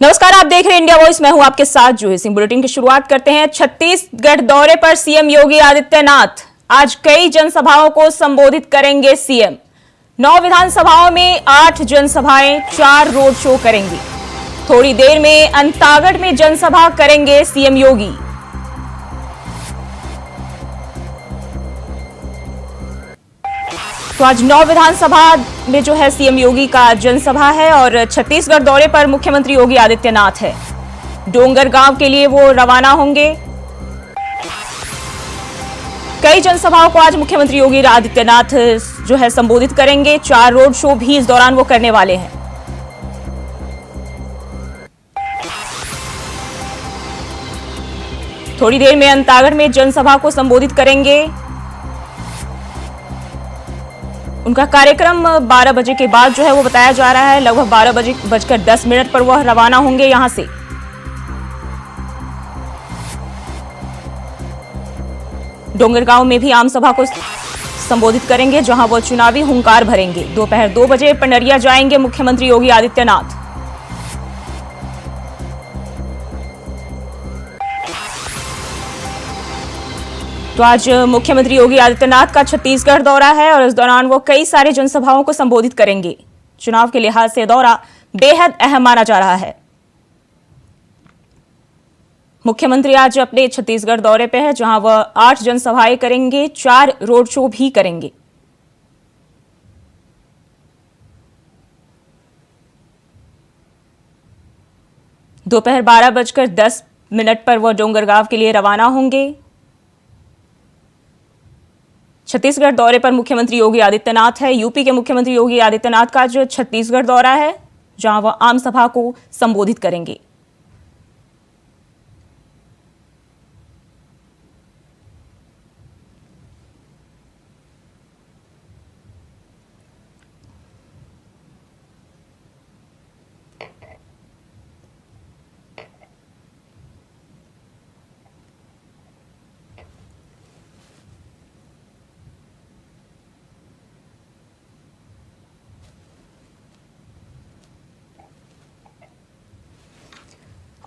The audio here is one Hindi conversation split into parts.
नमस्कार, आप देख रहे हैं इंडिया वॉइस। मैं हूं आपके साथ जूही सिंह। बुलेटिन की शुरुआत करते हैं। छत्तीसगढ़ दौरे पर सीएम योगी आदित्यनाथ आज कई जनसभाओं को संबोधित करेंगे। सीएम 9 विधानसभाओं में 8 जनसभाएं, 4 रोड शो करेंगे। थोड़ी देर में अंतागढ़ में जनसभा करेंगे सीएम योगी। तो आज 9 विधानसभा में जो है सीएम योगी का जनसभा है और छत्तीसगढ़ दौरे पर मुख्यमंत्री योगी आदित्यनाथ है। डोंगरगांव के लिए वो रवाना होंगे। कई जनसभाओं को आज मुख्यमंत्री योगी आदित्यनाथ जो है संबोधित करेंगे। 4 रोड शो भी इस दौरान वो करने वाले हैं। थोड़ी देर में अंतागढ़ में जनसभा को संबोधित करेंगे। उनका कार्यक्रम 12 बजे के बाद जो है वो बताया जा रहा है। लगभग 12:10 पर वह रवाना होंगे यहां से। डोंगरगांव में भी आम सभा को संबोधित करेंगे, जहां वो चुनावी हुंकार भरेंगे। दोपहर 2 बजे पंडरिया जाएंगे मुख्यमंत्री योगी आदित्यनाथ। तो आज मुख्यमंत्री योगी आदित्यनाथ का छत्तीसगढ़ दौरा है और इस दौरान वो कई सारे जनसभाओं को संबोधित करेंगे। चुनाव के लिहाज से दौरा बेहद अहम माना जा रहा है। मुख्यमंत्री आज अपने छत्तीसगढ़ दौरे पे है, जहां वह 8 जनसभाएं करेंगे, 4 रोड शो भी करेंगे। दोपहर 12:10 पर वह डोंगरगांव के लिए रवाना होंगे। छत्तीसगढ़ दौरे पर मुख्यमंत्री योगी आदित्यनाथ है। यूपी के मुख्यमंत्री योगी आदित्यनाथ का जो छत्तीसगढ़ दौरा है, जहां वह आम सभा को संबोधित करेंगे।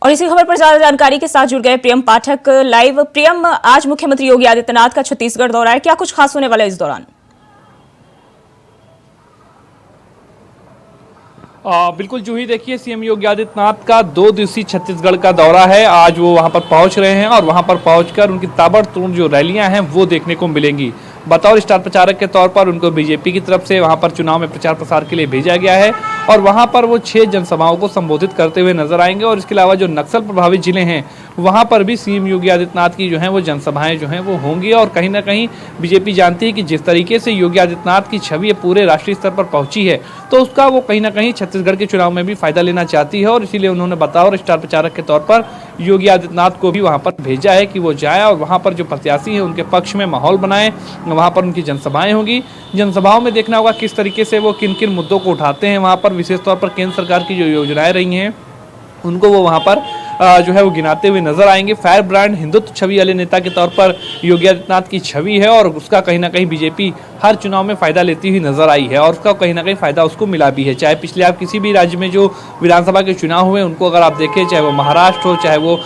और इसी खबर पर ज्यादा जानकारी के साथ जुड़ गए प्रियम पाठक लाइव। प्रियम, आज मुख्यमंत्री योगी आदित्यनाथ का छत्तीसगढ़ दौरा है, क्या कुछ खास होने वाला है इस दौरान? बिल्कुल जूही, देखिए सीएम योगी आदित्यनाथ का 2 दिवसीय छत्तीसगढ़ का दौरा है। आज वो वहां पर पहुंच रहे हैं और वहां पर पहुंचकर उनकी ताबड़तोड़ जो रैलियां हैं वो देखने को मिलेंगी। बतौर स्टार प्रचारक के तौर पर उनको बीजेपी की तरफ से वहां पर चुनाव में प्रचार प्रसार के लिए भेजा गया है और वहां पर वो 6 जनसभाओं को संबोधित करते हुए नजर आएंगे। और इसके अलावा जो नक्सल प्रभावित जिले हैं वहां पर भी सीएम योगी आदित्यनाथ की जो है वो जनसभाएं जो हैं वो होंगी। और कहीं ना कहीं बीजेपी जानती है कि जिस तरीके से योगी आदित्यनाथ की छवि पूरे राष्ट्रीय स्तर पर पहुंची है, तो उसका वो कहीं ना कहीं छत्तीसगढ़ के चुनाव में भी फायदा लेना चाहती है। और इसीलिए उन्होंने बतौर स्टार प्रचारक के तौर पर योगी आदित्यनाथ को भी वहां पर भेजा है कि वो जाए और वहां पर जो प्रत्याशी हैं उनके पक्ष में माहौल बनाए। वहां पर उनकी जनसभाएं होंगी। जनसभाओं में देखना होगा किस तरीके से वो किन किन मुद्दों को उठाते हैं। वहां पर विशेष तौर पर केंद्र सरकार की जो योजनाएं रही हैं उनको वो वहां पर जो है वो गिनाते हुए नजर आएंगे। फायर ब्रांड हिंदुत्व छवि वाले नेता के तौर पर योगी आदित्यनाथ की छवि है और उसका कहीं ना कहीं बीजेपी हर चुनाव में फायदा लेती हुई नजर आई है और उसका कहीं ना कहीं फायदा उसको मिला भी है। चाहे पिछले आप किसी भी राज्य में जो विधानसभा के चुनाव हुए उनको अगर आप देखें, चाहे वो महाराष्ट्र हो, चाहे वो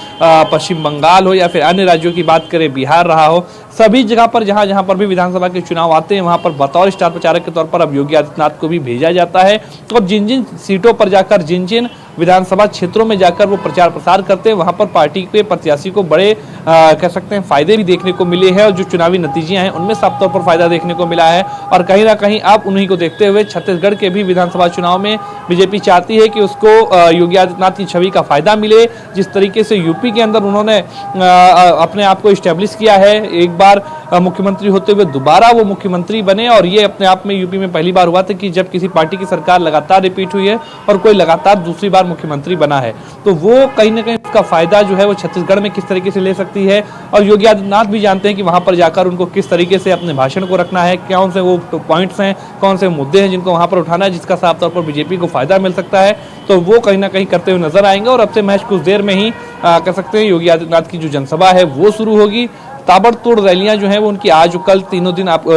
पश्चिम बंगाल हो या फिर अन्य राज्यों की बात करें बिहार रहा हो, सभी जगह पर जहां पर भी विधानसभा के चुनाव आते हैं वहां पर बतौर स्टार प्रचारक के तौर पर अब योगी आदित्यनाथ को भी भेजा जाता है। और जिन जिन सीटों पर जाकर, जिन जिन विधानसभा क्षेत्रों में जाकर वो प्रचार प्रसार करते हैं वहां पर पार्टी के प्रत्याशी को बड़े कह सकते हैं फायदे भी देखने को मिले हैं और जो चुनावी नतीजे हैं उनमें साफ तौर पर फायदा देखने को मिला है। और कहीं ना कहीं अब उन्हीं को देखते हुए छत्तीसगढ़ के भी विधानसभा चुनाव में बीजेपी चाहती है कि उसको योगी आदित्यनाथ की छवि का फायदा मिले। जिस तरीके से यूपी के अंदर उन्होंने अपने आप को स्टैब्लिश किया है, एक बार मुख्यमंत्री होते हुए दोबारा वो मुख्यमंत्री बने और ये अपने आप में यूपी में पहली बार हुआ था कि जब किसी पार्टी की सरकार लगातार रिपीट हुई है और कोई लगातार दूसरी बार मुख्यमंत्री बना है, तो वो कहीं ना कहीं उसका फायदा जो है वो छत्तीसगढ़ में किस तरीके से ले सकती है। और योगी आदित्यनाथ भी जानते हैं कि वहां पर जाकर उनको किस तरीके से अपने भाषण को रखना है, कौन से वो पॉइंट्स हैं, कौन से मुद्दे हैं जिनको वहां पर उठाना है, जिसका साफ तौर पर बीजेपी को फायदा मिल सकता है। तो वो कहीं ना कहीं करते हुए नजर आएंगे और अब से महज कुछ देर में ही कह सकते हैं योगी आदित्यनाथ की जो जनसभा है वो शुरू होगी। ताबड़तोड़ रैलियां जो हैं वो उनकी आज कल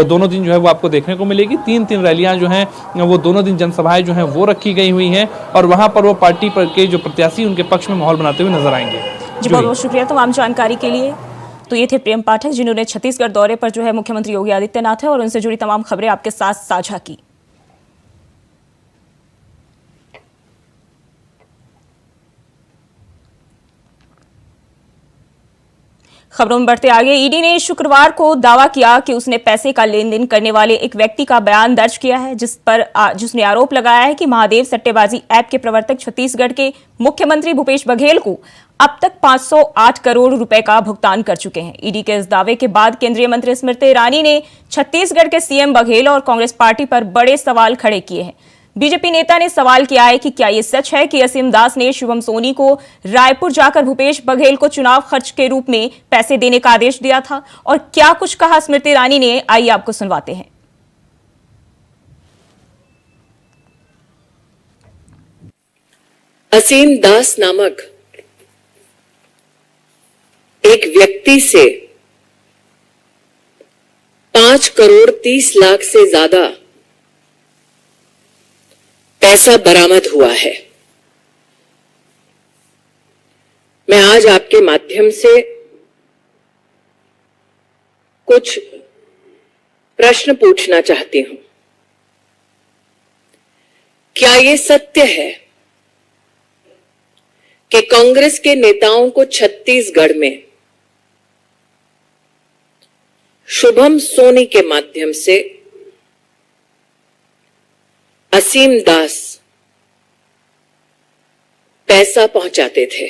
दोनों दिन जो है वो आपको देखने को मिलेगी। तीन रैलियां जो हैं वो दोनों दिन जनसभाएं जो हैं वो रखी गई हुई हैं और वहां पर वो पार्टी के जो प्रत्याशी उनके पक्ष में माहौल बनाते हुए नजर आएंगे। जी बहुत बहुत शुक्रिया तमाम जानकारी के लिए। तो ये थे प्रेम पाठक जिन्होंने छत्तीसगढ़ दौरे पर जो है मुख्यमंत्री योगी आदित्यनाथ है और उनसे जुड़ी तमाम खबरें आपके साथ साझा की। खबरों में बढ़ते आगे, ईडी ने शुक्रवार को दावा किया कि उसने पैसे का लेन देन करने वाले एक व्यक्ति का बयान दर्ज किया है जिसने आरोप लगाया है कि महादेव सट्टेबाजी ऐप के प्रवर्तक छत्तीसगढ़ के मुख्यमंत्री भूपेश बघेल को अब तक 508 करोड़ रुपए का भुगतान कर चुके हैं। ईडी के इस दावे के बाद केंद्रीय मंत्री स्मृति ईरानी ने छत्तीसगढ़ के सीएम बघेल और कांग्रेस पार्टी पर बड़े सवाल खड़े किए हैं। बीजेपी नेता ने सवाल किया है कि क्या यह सच है कि असीम दास ने शुभम सोनी को रायपुर जाकर भूपेश बघेल को चुनाव खर्च के रूप में पैसे देने का आदेश दिया था, और क्या कुछ कहा स्मृति ईरानी ने, आइए आपको सुनवाते हैं। असीम दास नामक एक व्यक्ति से 5 करोड़ 30 लाख से ज्यादा पैसा बरामद हुआ है। मैं आज आपके माध्यम से कुछ प्रश्न पूछना चाहती हूं। क्या यह सत्य है कि कांग्रेस के नेताओं को छत्तीसगढ़ में शुभम सोनी के माध्यम से असीम दास पैसा पहुंचाते थे?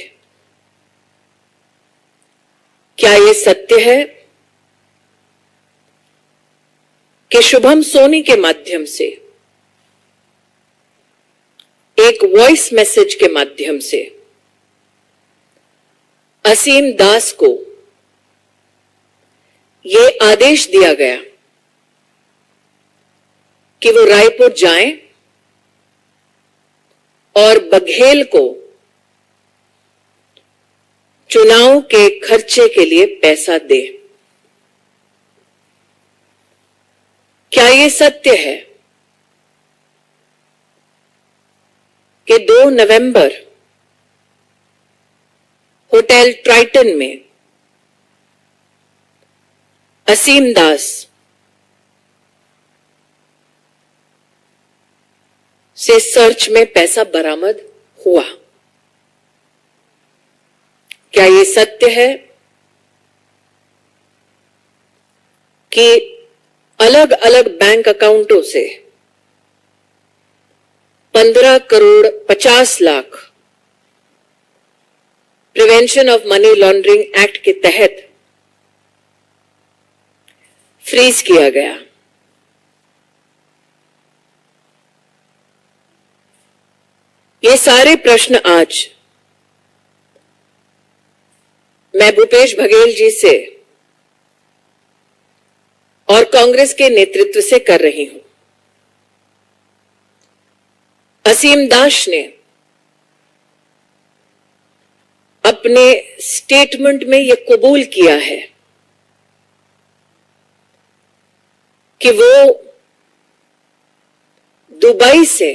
क्या यह सत्य है कि शुभम सोनी के माध्यम से एक वॉइस मैसेज के माध्यम से असीम दास को यह आदेश दिया गया कि वो रायपुर जाएं और बघेल को चुनाव के खर्चे के लिए पैसा दे? क्या यह सत्य है कि 2 नवंबर होटल ट्राइटन में असीम दास से सर्च में पैसा बरामद हुआ? क्या यह सत्य है कि अलग अलग बैंक अकाउंटों से 15 crore 50 lakh prevention of money laundering act के तहत फ्रीज किया गया? ये सारे प्रश्न आज मैं भूपेश बघेल जी से और कांग्रेस के नेतृत्व से कर रही हूं। असीम दास ने अपने स्टेटमेंट में यह कबूल किया है कि वो दुबई से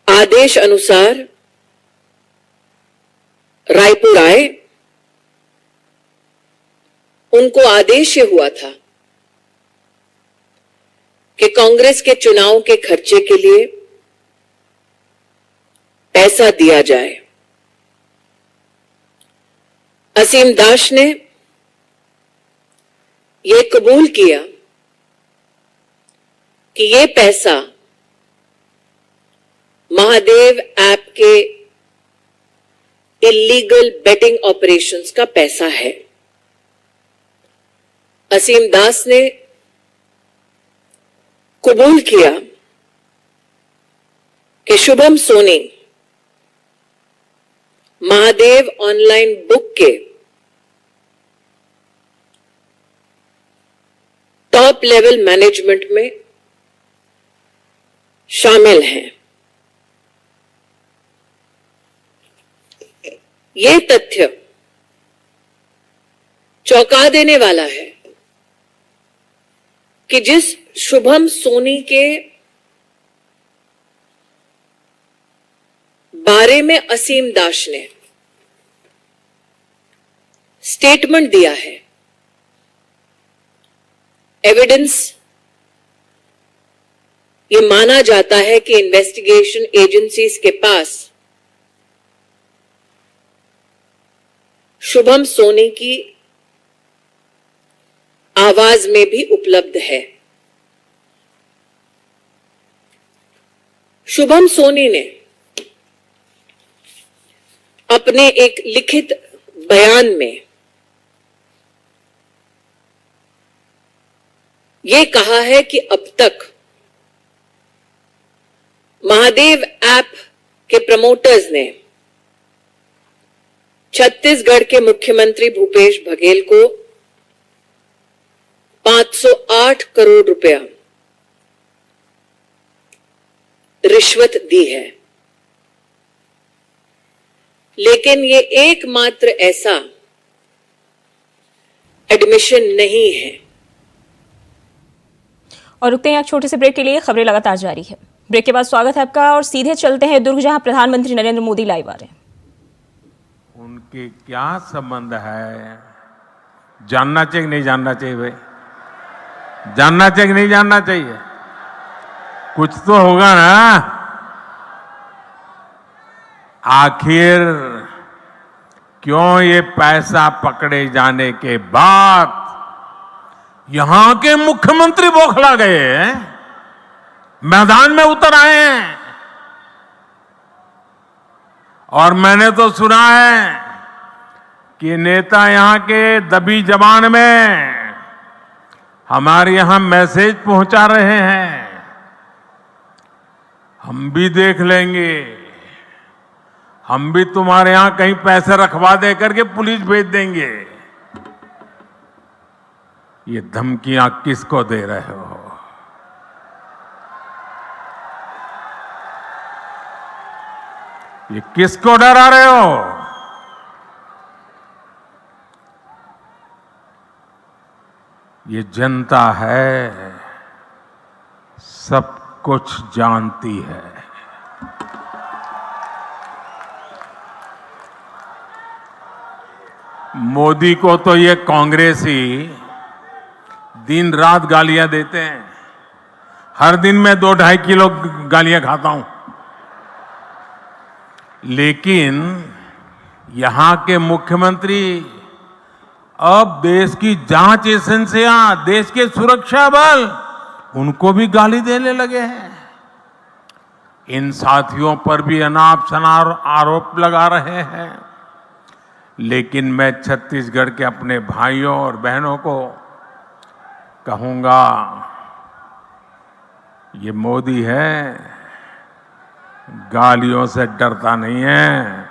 आदेश अनुसार रायपुर आए। उनको आदेश ये हुआ था कि कांग्रेस के चुनाव के खर्चे के लिए पैसा दिया जाए। असीम दास ने यह कबूल किया कि यह पैसा महादेव ऐप के इलीगल बेटिंग ऑपरेशंस का पैसा है। असीम दास ने कबूल किया कि शुभम सोनी महादेव ऑनलाइन बुक के टॉप लेवल मैनेजमेंट में शामिल हैं। ये तथ्य चौंका देने वाला है कि जिस शुभम सोनी के बारे में असीम दास ने स्टेटमेंट दिया है, एविडेंस ये माना जाता है कि इन्वेस्टिगेशन एजेंसीज के पास शुभम सोनी की आवाज में भी उपलब्ध है। शुभम सोनी ने अपने एक लिखित बयान में यह कहा है कि अब तक महादेव ऐप के प्रमोटर्स ने छत्तीसगढ़ के मुख्यमंत्री भूपेश बघेल को 508 करोड़ रुपया रिश्वत दी है, लेकिन ये एकमात्र ऐसा एडमिशन नहीं है। और रुकते हैं एक छोटे से ब्रेक के लिए। खबरें लगातार जारी है। ब्रेक के बाद स्वागत है आपका और सीधे चलते हैं दुर्ग, जहां प्रधानमंत्री नरेंद्र मोदी लाइव आ रहे हैं। उनके क्या संबंध है, जानना चाहिए नहीं जानना चाहिए भाई? जानना चाहिए नहीं जानना चाहिए? कुछ तो होगा ना। आखिर क्यों ये पैसा पकड़े जाने के बाद यहां के मुख्यमंत्री बौखला गए हैं, मैदान में उतर आए हैं? और मैंने तो सुना है कि नेता यहां के दबी जबान में हमारे यहां मैसेज पहुंचा रहे हैं, हम भी देख लेंगे, हम भी तुम्हारे यहां कहीं पैसे रखवा दे करके पुलिस भेज देंगे। ये धमकियां किसको दे रहे हो? ये किसको डरा रहे हो? ये जनता है, सब कुछ जानती है। मोदी को तो ये कांग्रेसी दिन रात गालियां देते हैं। हर दिन मैं 2-2.5 किलो गालियां खाता हूं, लेकिन यहां के मुख्यमंत्री अब देश की जांच एजेंसियां, देश के सुरक्षा बल, उनको भी गाली देने लगे हैं। इन साथियों पर भी अनाप शनाप आरोप लगा रहे हैं। लेकिन मैं छत्तीसगढ़ के अपने भाइयों और बहनों को कहूंगा, ये मोदी है, गालियों से डरता नहीं है।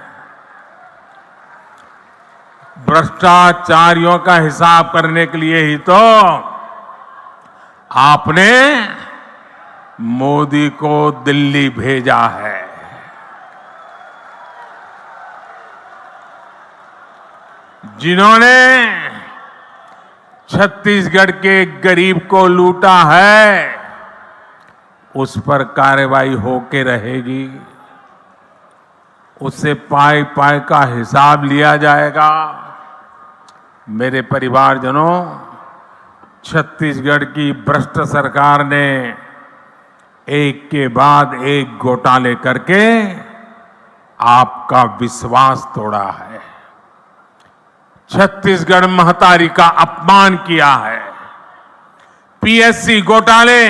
भ्रष्टाचारियों का हिसाब करने के लिए ही तो आपने मोदी को दिल्ली भेजा है। जिन्होंने छत्तीसगढ़ के गरीब को लूटा है, उस पर कार्रवाई होके रहेगी, उससे पाई पाई का हिसाब लिया जाएगा। मेरे परिवारजनों, छत्तीसगढ़ की भ्रष्ट सरकार ने एक के बाद एक घोटाले करके आपका विश्वास तोड़ा है, छत्तीसगढ़ महतारी का अपमान किया है। पीएससी घोटाले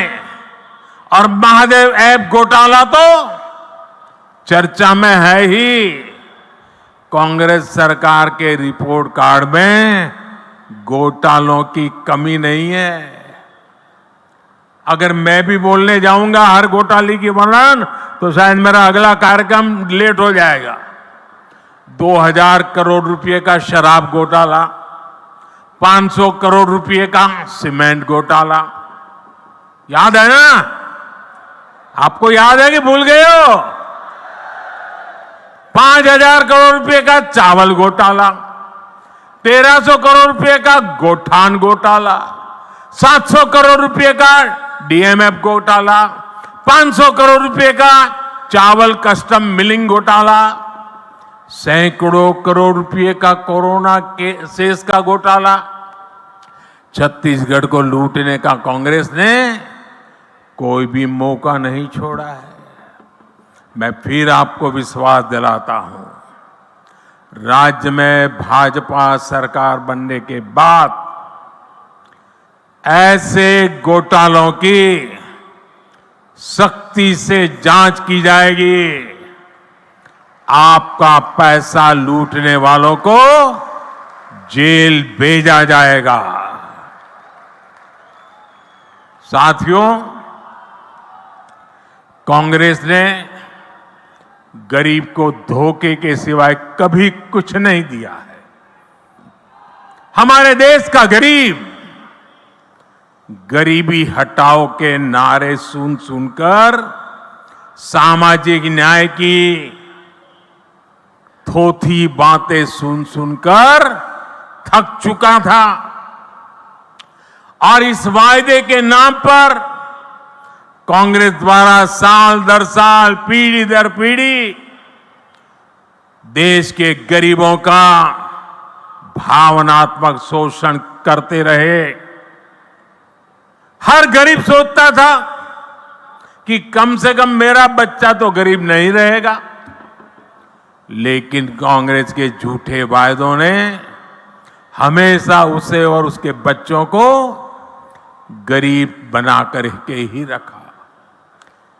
और महादेव ऐप घोटाला तो चर्चा में है ही। कांग्रेस सरकार के रिपोर्ट कार्ड में घोटालों की कमी नहीं है। अगर मैं भी बोलने जाऊंगा हर घोटाले की वर्णन, तो शायद मेरा अगला कार्यक्रम लेट हो जाएगा। 2000 करोड़ रुपए का शराब घोटाला, 500 करोड़ रुपए का सीमेंट घोटाला, याद है ना? आपको याद है कि भूल गए हो? 5,000 करोड़ रुपए का चावल घोटाला, 1,300 करोड़ रुपए का गोठान घोटाला, 700 करोड़ रुपए का डीएमएफ घोटाला, 500 करोड़ रुपए का चावल कस्टम मिलिंग घोटाला, सैकड़ों करोड़ रुपए का कोरोना के सेस का घोटाला। छत्तीसगढ़ को लूटने का कांग्रेस ने कोई भी मौका नहीं छोड़ा है। मैं फिर आपको विश्वास दिलाता हूं, राज्य में भाजपा सरकार बनने के बाद ऐसे घोटालों की सख्ती से जांच की जाएगी। आपका पैसा लूटने वालों को जेल भेजा जाएगा। साथियों, कांग्रेस ने गरीब को धोखे के सिवाय कभी कुछ नहीं दिया है। हमारे देश का गरीब गरीबी हटाओ के नारे सुन सुनकर सामाजिक न्याय की थोथी बातें सुन सुनकर थक चुका था और इस वायदे के नाम पर कांग्रेस द्वारा साल दर साल, पीढ़ी दर पीढ़ी देश के गरीबों का भावनात्मक शोषण करते रहे। हर गरीब सोचता था कि कम से कम मेरा बच्चा तो गरीब नहीं रहेगा, लेकिन कांग्रेस के झूठे वायदों ने हमेशा उसे और उसके बच्चों को गरीब बनाकर के ही रखा।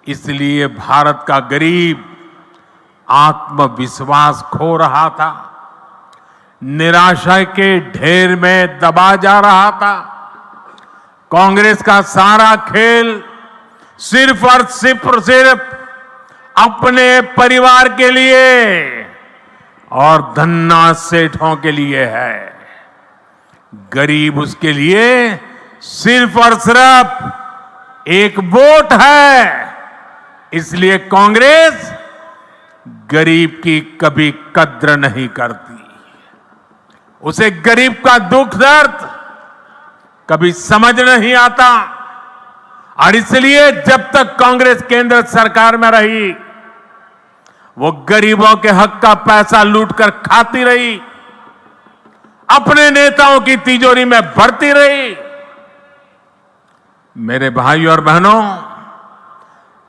इसलिए भारत का गरीब आत्मविश्वास खो रहा था, निराशा के ढेर में दबा जा रहा था। कांग्रेस का सारा खेल सिर्फ और सिर्फ अपने परिवार के लिए और धन्ना सेठों के लिए है। गरीब उसके लिए सिर्फ और सिर्फ एक वोट है। इसलिए कांग्रेस गरीब की कभी कद्र नहीं करती। उसे गरीब का दुख दर्द कभी समझ नहीं आता और इसलिए जब तक कांग्रेस केंद्र सरकार में रही, वो गरीबों के हक का पैसा लूटकर खाती रही, अपने नेताओं की तिजोरी में भरती रही। मेरे भाइयों और बहनों,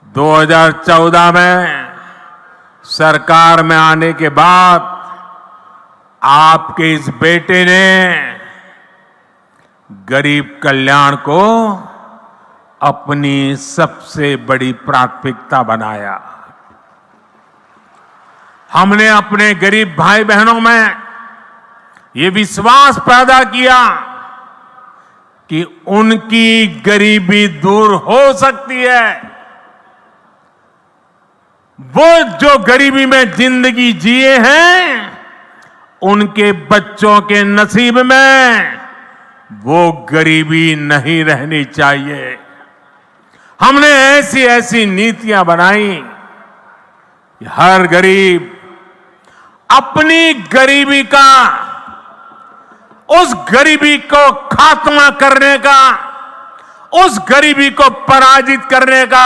2014 में सरकार में आने के बाद आपके इस बेटे ने गरीब कल्याण को अपनी सबसे बड़ी प्राथमिकता बनाया। हमने अपने गरीब भाई बहनों में ये विश्वास पैदा किया कि उनकी गरीबी दूर हो सकती है। वो जो गरीबी में जिंदगी जिए हैं, उनके बच्चों के नसीब में वो गरीबी नहीं रहनी चाहिए। हमने ऐसी ऐसी नीतियां बनाई कि हर गरीब अपनी गरीबी का, उस गरीबी को खात्मा करने का, उस गरीबी को पराजित करने का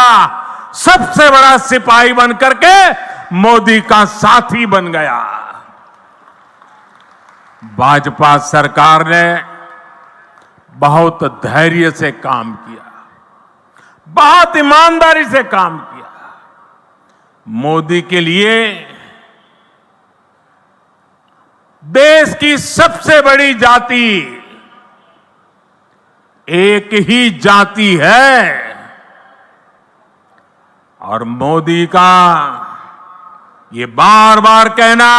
सबसे बड़ा सिपाही बन करके मोदी का साथी बन गया। भाजपा सरकार ने बहुत धैर्य से काम किया, बहुत ईमानदारी से काम किया। मोदी के लिए देश की सबसे बड़ी जाति एक ही जाति है और मोदी का ये बार बार कहना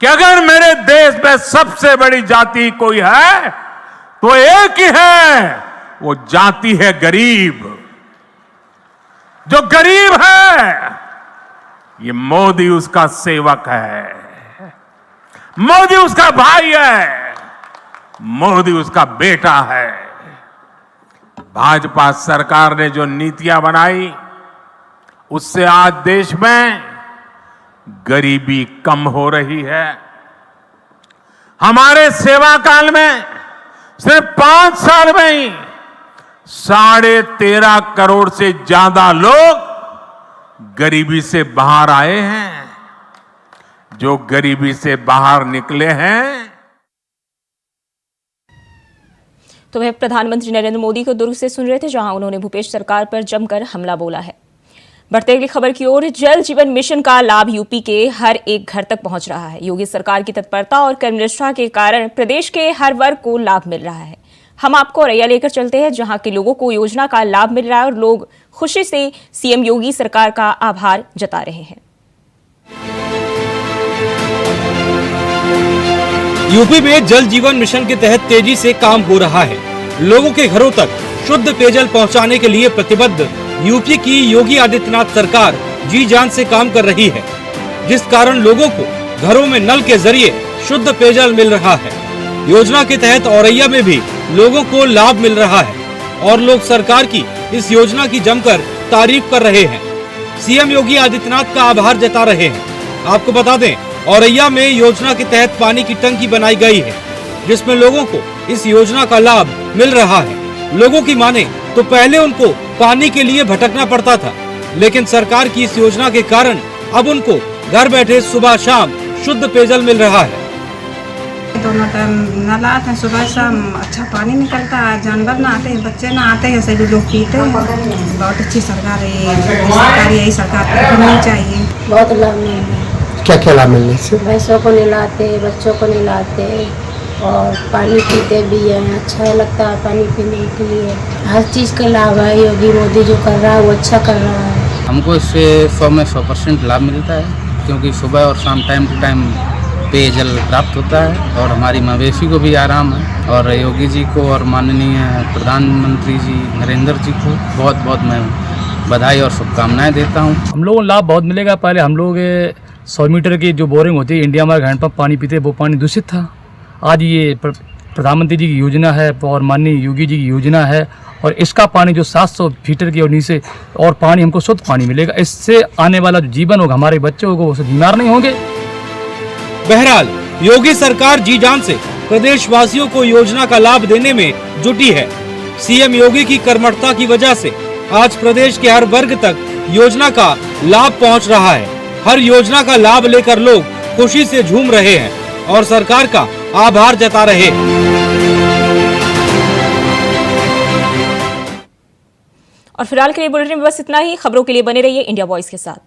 कि अगर मेरे देश में सबसे बड़ी जाति कोई है तो एक ही है, वो जाति है गरीब। जो गरीब है, ये मोदी उसका सेवक है, मोदी उसका भाई है, मोदी उसका बेटा है। भाजपा सरकार ने जो नीतियां बनाई, उससे आज देश में गरीबी कम हो रही है। हमारे सेवा काल में सिर्फ 5 साल में ही 13.5 करोड़ से ज्यादा लोग गरीबी से बाहर आए हैं। जो गरीबी से बाहर निकले हैं, तो वह प्रधानमंत्री नरेंद्र मोदी को दुर्ग से सुन रहे थे, जहां उन्होंने भूपेश सरकार पर जमकर हमला बोला है। बढ़ते अगली खबर की ओर, जल जीवन मिशन का लाभ यूपी के हर एक घर तक पहुंच रहा है। योगी सरकार की तत्परता और कर्मनिष्ठा के कारण प्रदेश के हर वर्ग को लाभ मिल रहा है। हम आपको औरैया लेकर चलते हैं, जहां के लोगों को योजना का लाभ मिल रहा है और लोग खुशी से सीएम योगी सरकार का आभार जता रहे हैं। यूपी में जल जीवन मिशन के तहत तेजी से काम हो रहा है। लोगों के घरों तक शुद्ध पेयजल पहुंचाने के लिए प्रतिबद्ध यूपी की योगी आदित्यनाथ सरकार जी जान से काम कर रही है, जिस कारण लोगों को घरों में नल के जरिए शुद्ध पेयजल मिल रहा है। योजना के तहत औरैया में भी लोगों को लाभ मिल रहा है और लोग सरकार की इस योजना की जमकर तारीफ कर रहे हैं। सीएम योगी आदित्यनाथ का आभार जता रहे हैं। आपको बता दें, औरैया में योजना के तहत पानी की टंकी बनाई गई है, जिसमें लोगों को इस योजना का लाभ मिल रहा है। लोगों की माने तो पहले उनको पानी के लिए भटकना पड़ता था, लेकिन सरकार की इस योजना के कारण अब उनको घर बैठे सुबह शाम शुद्ध पेयजल मिल रहा है। दोनों टाइम नल आते हैं, सुबह शाम अच्छा पानी निकलता है। जानवर ना आते हैं, बच्चे ना आते हैं, सभी लोग पीते हैं। बहुत अच्छी सरकार है ये। सरकार यही सरकार होनी चाहिए। बहुत लाभ मिल रहा है। क्या क्या लाभ मिलने से? भैंसों को नहलाते, बच्चों को नहलाते और पानी पीते भी हैं। अच्छा लगता है पानी पीने के लिए। हर चीज़ का लाभ है। योगी मोदी जो कर रहा है वो अच्छा कर रहा है। हमको इससे 100 में 100% लाभ मिलता है, क्योंकि सुबह और शाम टाइम टू टाइम पेयजल प्राप्त होता है और हमारी मवेशी को भी आराम है। और योगी जी को और माननीय प्रधानमंत्री जी नरेंद्र जी को बहुत बहुत मैं बधाई और शुभकामनाएं देता हूं। हम लोगों को लाभ बहुत मिलेगा। पहले हम लोग 100 मीटर की जो बोरिंग होती है इंडिया में हैंडपंप पानी पीते, वो पानी दूषित था। आज ये प्रधानमंत्री जी की योजना है और माननीय योगी जी की योजना है, और इसका पानी जो 700 मीटर की और नीचे और पानी हमको शुद्ध पानी मिलेगा। इससे आने वाला जो जीवन होगा हमारे बच्चों को, वो बीमार नहीं होंगे। बहरहाल योगी सरकार जी जान से प्रदेशवासियों को योजना का लाभ देने में जुटी है। सीएम योगी की कर्मठता की वजह से आज प्रदेश के हर वर्ग तक योजना का लाभ पहुंच रहा है। हर योजना का लाभ लेकर लोग खुशी से झूम रहे हैं और सरकार का आभार जता रहे हैं। और फिलहाल के लिए बुलेटिन में बस इतना ही। खबरों के लिए बने रहिए इंडिया वॉइस के साथ।